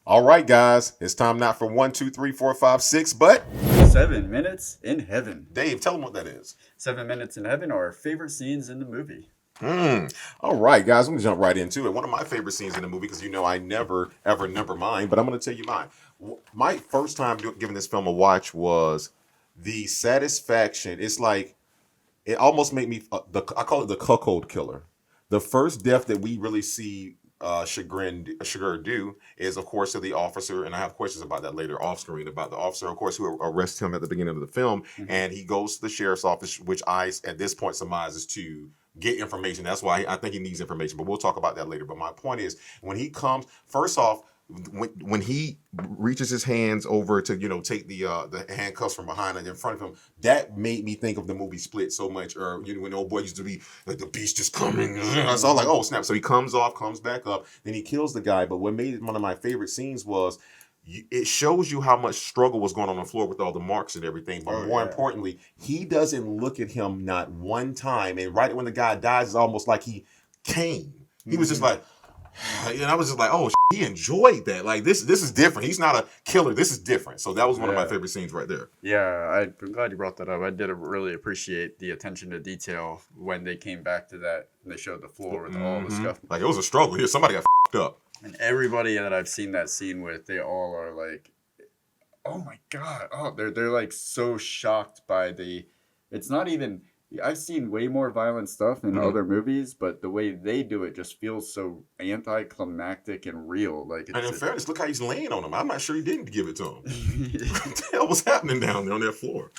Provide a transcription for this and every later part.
All right, guys, it's time not for 1, 2, 3, 4, 5, 6, but 7 minutes in heaven. Dave, tell them what that is. 7 minutes in heaven are our favorite scenes in the movie. All right, guys, I'm gonna jump right into it. One of my favorite scenes in the movie, because I never ever number mine, but I'm gonna tell you mine. My first time giving this film a watch was the satisfaction. It's like it almost made me. I call it the cuckold killer. The first death that we really see Sugar do is, of course, to the officer, and I have questions about that later off screen about the officer, of course, who arrests him at the beginning of the film, and he goes to the sheriff's office, which I at this point surmises to get information. That's why I think he needs information, but we'll talk about that later. But my point is, when he comes, first off, when he reaches his hands over to take the handcuffs from behind and in front of him, that made me think of the movie Split so much. Or when old boy used to be like, the beast is coming. So I was like, oh snap! So he comes back up, then he kills the guy. But what made it one of my favorite scenes was it shows you how much struggle was going on the floor with all the marks and everything. But more importantly, he doesn't look at him not one time. And right when the guy dies, it's almost like he came. He was just like. And I was just like, oh, he enjoyed that. Like, this is different. He's not a killer. This is different. So that was one of my favorite scenes right there. Yeah, I'm glad you brought that up. I did really appreciate the attention to detail when they came back to that and they showed the floor with all the stuff. Like, it was a struggle here. Somebody got f***ed up. And everybody that I've seen that scene with, they all are like, oh my God. Oh, they're like so shocked by it's not even... I've seen way more violent stuff in other movies, but the way they do it just feels so anticlimactic and real. Like, and in fairness, look how he's laying on him. I'm not sure he didn't give it to him. What the hell was happening down there on that floor?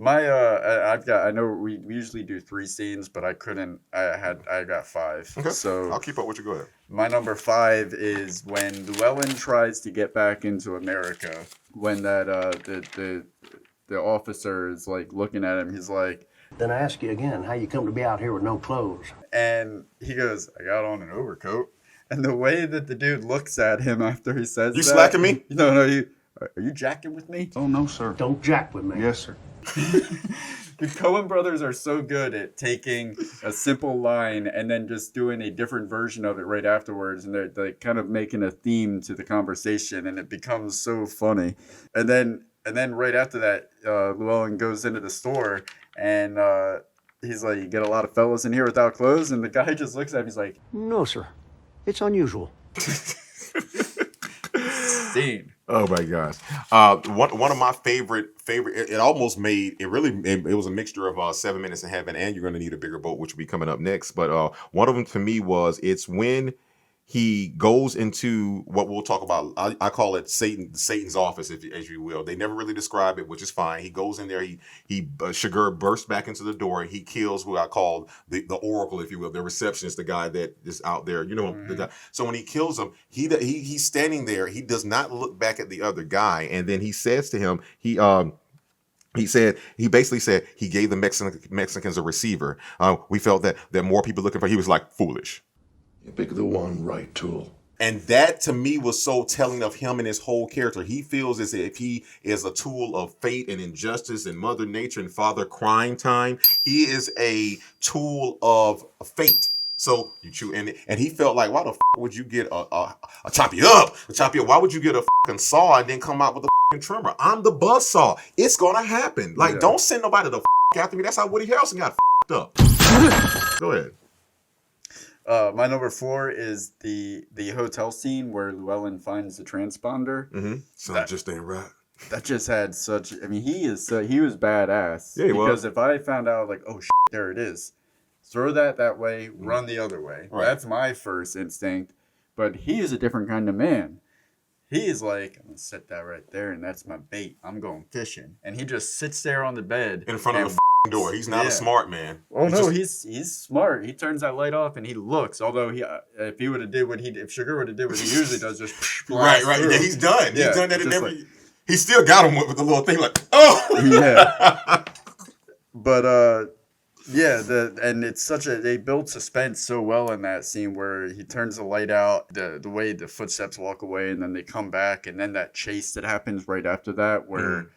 I know we usually do 3 scenes, but I couldn't. I got 5. Okay. So I'll keep up with you. Go ahead. My number 5 is when Llewellyn tries to get back into America. When that the officer is like looking at him, he's like, then I ask you again, how you come to be out here with no clothes? And he goes, I got on an overcoat. And the way that the dude looks at him after he says You slacking me? No, are you jacking with me? Oh, no, sir. Don't jack with me. Yes, sir. The Coen brothers are so good at taking a simple line and then just doing a different version of it right afterwards. And they're kind of making a theme to the conversation, and it becomes so funny. And then right after that, Llewellyn goes into the store, and he's like, you get a lot of fellas in here without clothes? And the guy just looks at him, he's like, No, sir. It's unusual. scene. Oh my gosh. One of my favorite it almost made it really it was a mixture of 7 minutes in heaven and You're Gonna Need a Bigger Boat, which will be coming up next. But one of them to me was it's when he goes into what we'll talk about. I call it Satan's office, as you will. They never really describe it, which is fine. He goes in there. He Sugar bursts back into the door. He kills who I called the oracle, if you will, the receptionist, the guy that is out there. The guy. So when he kills him, he's standing there. He does not look back at the other guy, and then he says to him, he basically said he gave the Mexicans a receiver. We felt that more people looking for. He was like foolish. You pick the one right tool. And that to me was so telling of him and his whole character. He feels as if he is a tool of fate and injustice and Mother Nature and Father Crime Time. He is a tool of fate. So you chew and he felt like, why the would you get a chop you up? Why would you get a fucking saw and then come out with a trimmer? I'm the buzz saw. It's gonna happen. Like, don't send nobody the after me. That's how Woody Harrelson got up. Go ahead. My number 4 is the hotel scene where Llewellyn finds the transponder. Something just ain't right. That just had such. I mean, he was badass. Yeah, he was. Because if I found out like, oh there it is, throw that way, run the other way. Right. That's my first instinct. But he is a different kind of man. He is like, I'm gonna set that right there, and that's my bait. I'm going fishing, and he just sits there on the bed in front of the door. He's not a smart man. Oh no, he's smart. He turns that light off and he looks. Although if he would have did if Sugar would have did what he usually does, just right. Yeah, he's done. He's done that in every. Like, he still got him with the little thing like, oh yeah. But and it's they build suspense so well in that scene where he turns the light out, the way the footsteps walk away, and then they come back, and then that chase that happens right after that, where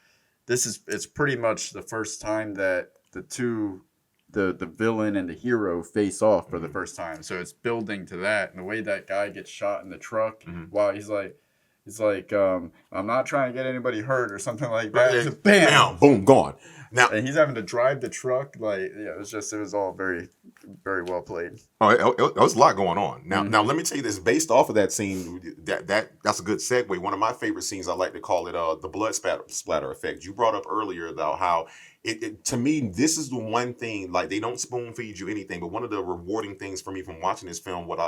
it's pretty much the first time that the villain and the hero face off for the first time. So it's building to that, and the way that guy gets shot in the truck while he's like, He's like, I'm not trying to get anybody hurt or something like that. Bam! Bam, boom, gone. Now, And he's having to drive the truck. Like, yeah, it was all very, very well played. oh, there was a lot going on. Now, Mhm. now let me tell you this. Based off of that scene, that's a good segue. One of my favorite scenes, I like to call it the blood splatter effect. You brought up earlier though how to me this is the one thing, like they don't spoon feed you anything, but one of the rewarding things for me from watching this film, what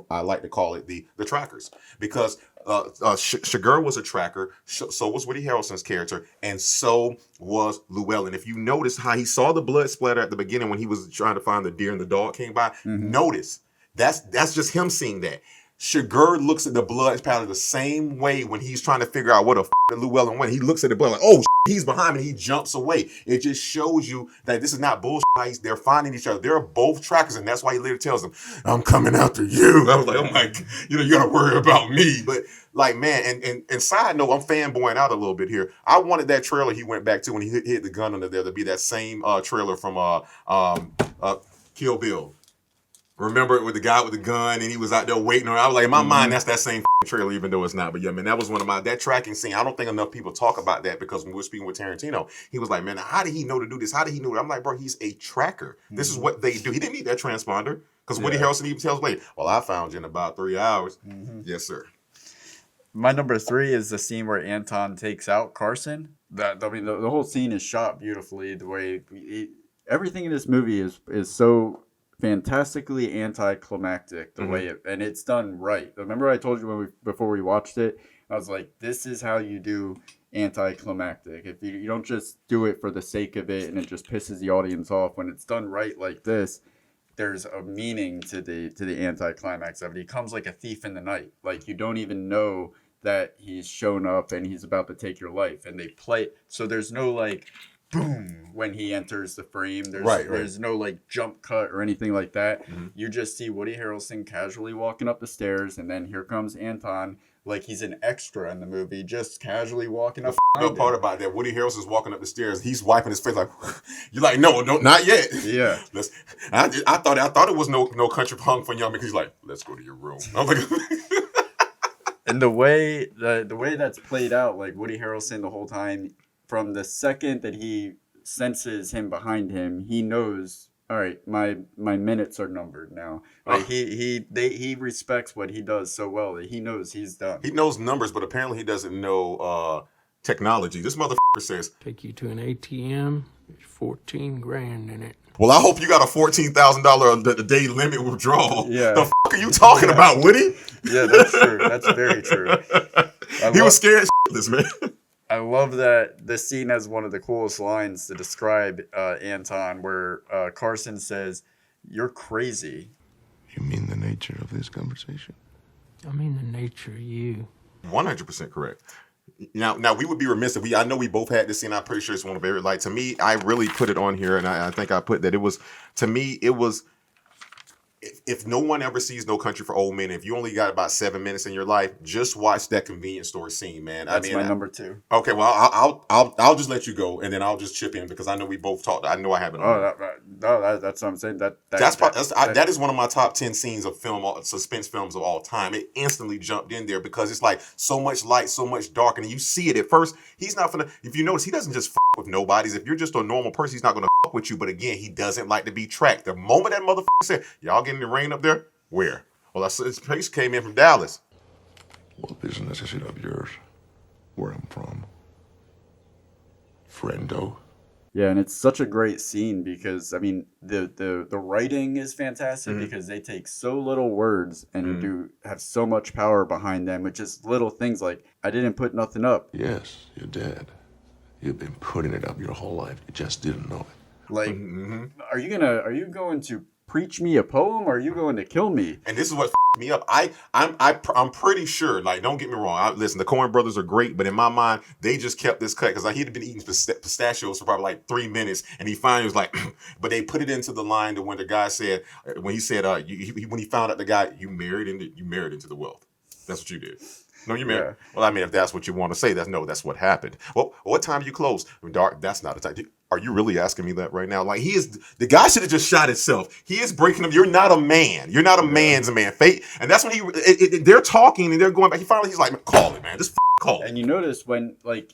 I like to call it the trackers, because Shiger was a tracker, so was Woody Harrelson's character, and so was Llewellyn. If you notice how he saw the blood splatter at the beginning when he was trying to find the deer and the dog came by, notice that's just him seeing that. Shiger looks at the blood splatter the same way when he's trying to figure out what the Llewellyn went. He looks at the blood like, oh, he's behind me. He jumps away. It just shows you that this is not bullshit. They're finding each other. They're both trackers, and that's why he later tells them, "I'm coming after you." I was like, "Oh my God, you gotta worry about me." But like, man, and side note, I'm fanboying out a little bit here. I wanted that trailer he went back to when he hit the gun under there to be that same trailer from Kill Bill. Remember it with the guy with the gun and he was out there waiting on. I was like, in my mind, that's that same trailer, even though it's not. But yeah, man, that was one of that tracking scene. I don't think enough people talk about that because when we were speaking with Tarantino, he was like, man, how did he know to do this? How did he know that? I'm like, bro, he's a tracker. This is what they do. He didn't need that transponder because Woody Harrelson even tells later, well, I found you in about 3 hours. Yes, sir. My number 3 is the scene where Anton takes out Carson. The whole scene is shot beautifully. The way everything in this movie is so fantastically anticlimactic. The way and it's done right. Remember I told you before we watched it, I was like, this is how you do anticlimactic. If you don't just do it for the sake of it and it just pisses the audience off, when it's done right like this, there's a meaning to the anticlimax of it. He comes like a thief in the night. Like you don't even know that he's shown up and he's about to take your life, and they play so there's no like boom when he enters the frame. There's no like jump cut or anything like that. You just see Woody Harrelson casually walking up the stairs, and then here comes Anton like he's an extra in the movie, just casually walking up. The part about that, Woody Harrelson's walking up the stairs. He's wiping his face like, you're like, no, not yet. Yeah. I thought it was no country punk for young because he's like, let's go to your room. I'm like, and the way that's played out, like Woody Harrelson the whole time, from the second that he senses him behind him, he knows, all right, my minutes are numbered now. Like he respects what he does so well that he knows he's done. He knows numbers, but apparently he doesn't know technology. This motherfucker says, take you to an ATM, there's 14 grand in it. well, I hope you got a $14,000 a day limit withdrawal. Yeah. The fuck are you talking about, Woody? Yeah, that's true. That's very true. He was scared shitless, man. I love that this scene has one of the coolest lines to describe Anton, where Carson says, "You're crazy." You mean the nature of this conversation? I mean the nature of you. 100% correct. Now we would be remiss if I know we both had this scene. I'm pretty sure it's one of very like to me. I really put it on here, and I think I put that it was to me. It was if no one ever sees No Country for Old Men, if you only got about 7 minutes in your life, just watch that convenience store scene, man. That's my number 2. Okay, well I'll just let you go, and then I'll just chip in because I know we both talked. I know I have it on. That's what I'm saying. That is one of my top 10 scenes of suspense films of all time. It instantly jumped in there because it's like so much light, so much dark, and you see it at first. He's not gonna. If you notice, he doesn't just fuck with nobodies. If you're just a normal person, he's not gonna fuck with you. But again, he doesn't like to be tracked. The moment that motherfucker said, "Y'all getting the rain up there?" Where? Well, his place came in from Dallas. What business is it of yours? Where I'm from? Friendo. Yeah, and it's such a great scene because I mean the writing is fantastic because they take so little words and do have so much power behind them, with just little things like, I didn't put nothing up. Yes, you're dead. You've been putting it up your whole life. You just didn't know it. Like, are you going to preach me a poem, or are you going to kill me? And this is what me up. I'm pretty sure. Like, don't get me wrong. Listen, the Coen brothers are great, but in my mind, they just kept this cut because he'd been eating pistachios for probably like 3 minutes, and he finally was like, but they put it into the line to when the guy said, when he said, when he found out the guy, you married into the wealth. That's what you did. No, you married. Yeah. Well, I mean, if that's what you want to say, that's what happened. Well, what time do you close? Dark. That's not a time. Are you really asking me that right now? Like, the guy should have just shot himself. He is breaking him. You're not a man. You're not a man's man. Fate. And that's when they're talking and they're going back. He's like, call it, man. Just call it. And you notice when, like,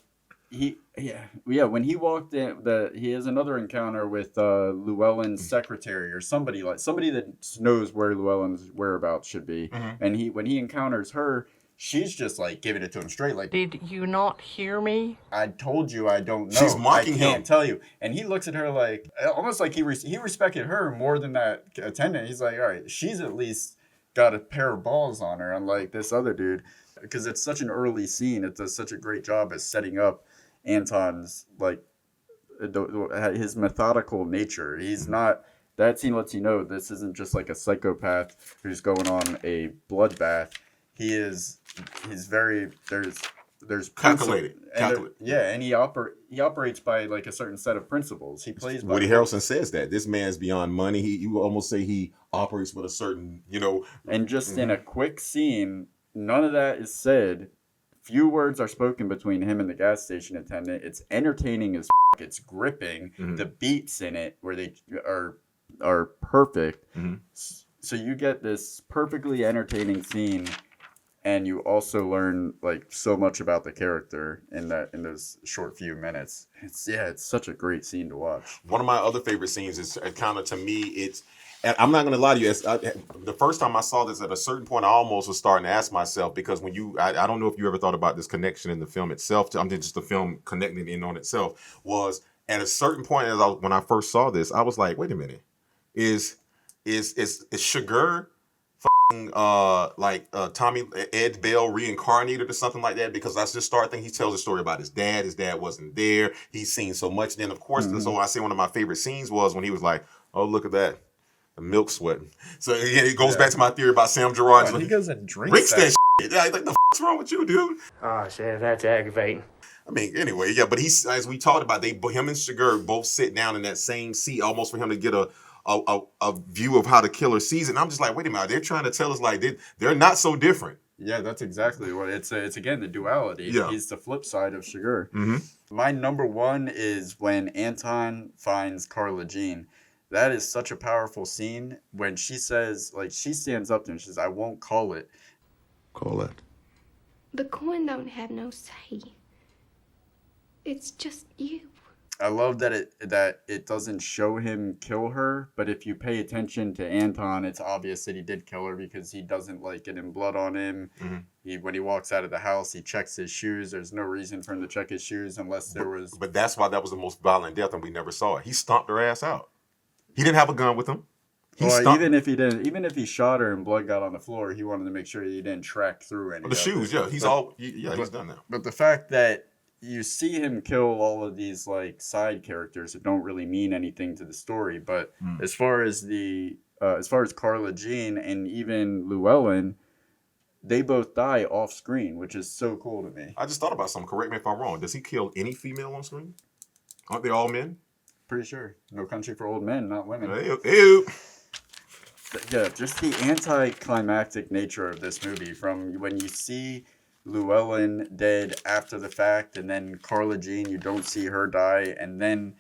when he walked in, he has another encounter with Llewellyn's secretary or somebody that knows where Llewellyn's whereabouts should be. And when he encounters her, she's just like giving it to him straight, like, Did you not hear me? I told you I don't know. She's mocking I can't him. tell you. And he looks at her like, almost like he respected her more than that attendant. He's like, all right, she's at least got a pair of balls on her, unlike this other dude. Because it's such an early scene. It does such a great job at setting up Anton's, like, his methodical nature. He's not, that scene lets you know this isn't just like a psychopath who's going on a bloodbath. He's very, there's Calculated. and he operates by like a certain set of principles. He plays by Woody Harrelson says that this man's beyond money. You almost say he operates with a certain, and just in a quick scene, none of that is said. Few words are spoken between him and the gas station attendant. It's entertaining as f***. It's gripping. The beats in it where they are perfect. So you get this perfectly entertaining scene, and you also learn like so much about the character in those short few minutes. It's such a great scene to watch. One of my other favorite scenes is kind of, to me, and I'm not going to lie to you, the first time I saw this, at a certain point, I almost was starting to ask myself, because when I don't know if you ever thought about this connection in the film itself, just the film connecting in on itself, was at a certain point, when I first saw this, I was like, wait a minute, is Sugar Tommy Ed Bell reincarnated or something like that? Because I just started thinking, he tells a story about his dad. His dad wasn't there. He's seen so much. Then, of course, so I say one of my favorite scenes was when he was like, oh, look at that. The milk sweating. So again, it goes back to my theory about Sam Gerard. He goes and drinks that shit. Yeah, like, the fuck's wrong with you, dude? Oh, shit, that's aggravating. I mean, anyway, yeah, but as we talked about, him and Sugar both sit down in that same seat, almost for him to get a view of how the killer sees it. And I'm just like, wait a minute, they're trying to tell us like they're not so different. Yeah, that's exactly what it's again, the duality. Yeah. He's the flip side of Sugar. My number one is when Anton finds Carla Jean. That is such a powerful scene when she says, like, she stands up to him. She says, I won't call it. Call it. The Coen don't have no say. It's just you. I love that it doesn't show him kill her, but if you pay attention to Anton, it's obvious that he did kill her because he doesn't like getting blood on him. When he walks out of the house, he checks his shoes. There's no reason for him to check his shoes unless there was. But that's why that was the most violent death, and we never saw it. He stomped her ass out. He didn't have a gun with him. Even if he shot her and blood got on the floor, he wanted to make sure he didn't track through any. The shoes, yeah, he's done that. But the fact that you see him kill all of these like side characters that don't really mean anything to the story, but as far as Carla Jean and even Llewellyn, they both die off screen, which is so cool to me. I just thought about something. Correct me if I'm wrong. Does he kill any female on screen? Aren't they all men? Pretty sure. No Country for Old Men, not women. Ew. Yeah, just the anticlimactic nature of this movie, from when you see Llewellyn dead after the fact, and then Carla Jean, you don't see her die, and then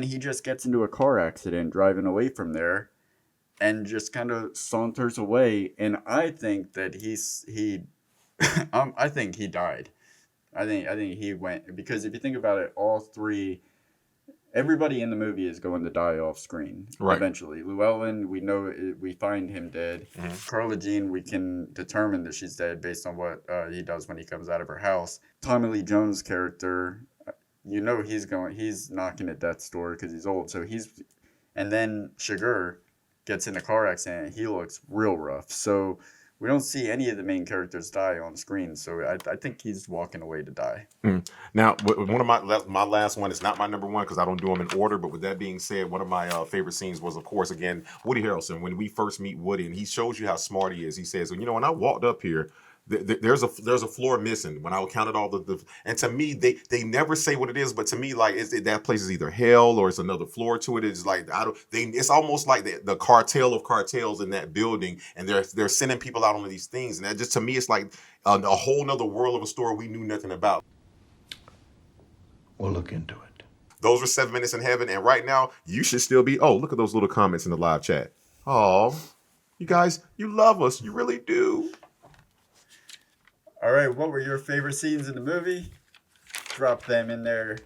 he just gets into a car accident driving away from there, and just kind of saunters away. And I think that I think he died. I think he went, because if you think about it, everybody in the movie is going to die off screen eventually. Llewellyn, we find him dead. Carla Jean, we can determine that she's dead based on what he does when he comes out of her house. Tommy Lee Jones' character, he's knocking at death's door because he's old. And then Sugar gets in a car accident. He looks real rough. So we don't see any of the main characters die on screen, so I think he's walking away to die. Now, one of my last one is not my number one because I don't do them in order. But with that being said, one of my favorite scenes was, of course, again, Woody Harrelson. When we first meet Woody, and he shows you how smart he is. He says, "Well, when I walked up here, there's a floor missing. When I counted all the and to me, they never say what it is, but to me, like that place is either hell or it's another floor to it. It's like it's almost like the cartel of cartels in that building, and they're sending people out on these things, and that just, to me, it's like a whole nother world of a story we knew nothing about. We'll look into it. Those were 7 minutes in heaven. And right now, you should still be. Oh, look at those little comments in the live chat. Oh, you guys, you love us. You really do. All right, what were your favorite scenes in the movie? Drop them in there.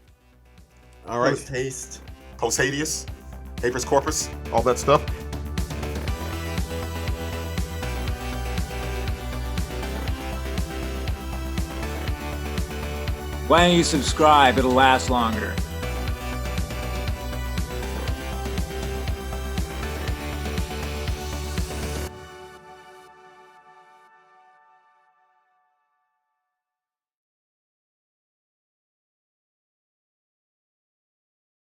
All right. Post-haste. Post-habeas, habeas corpus, all that stuff. Why don't you subscribe? It'll last longer.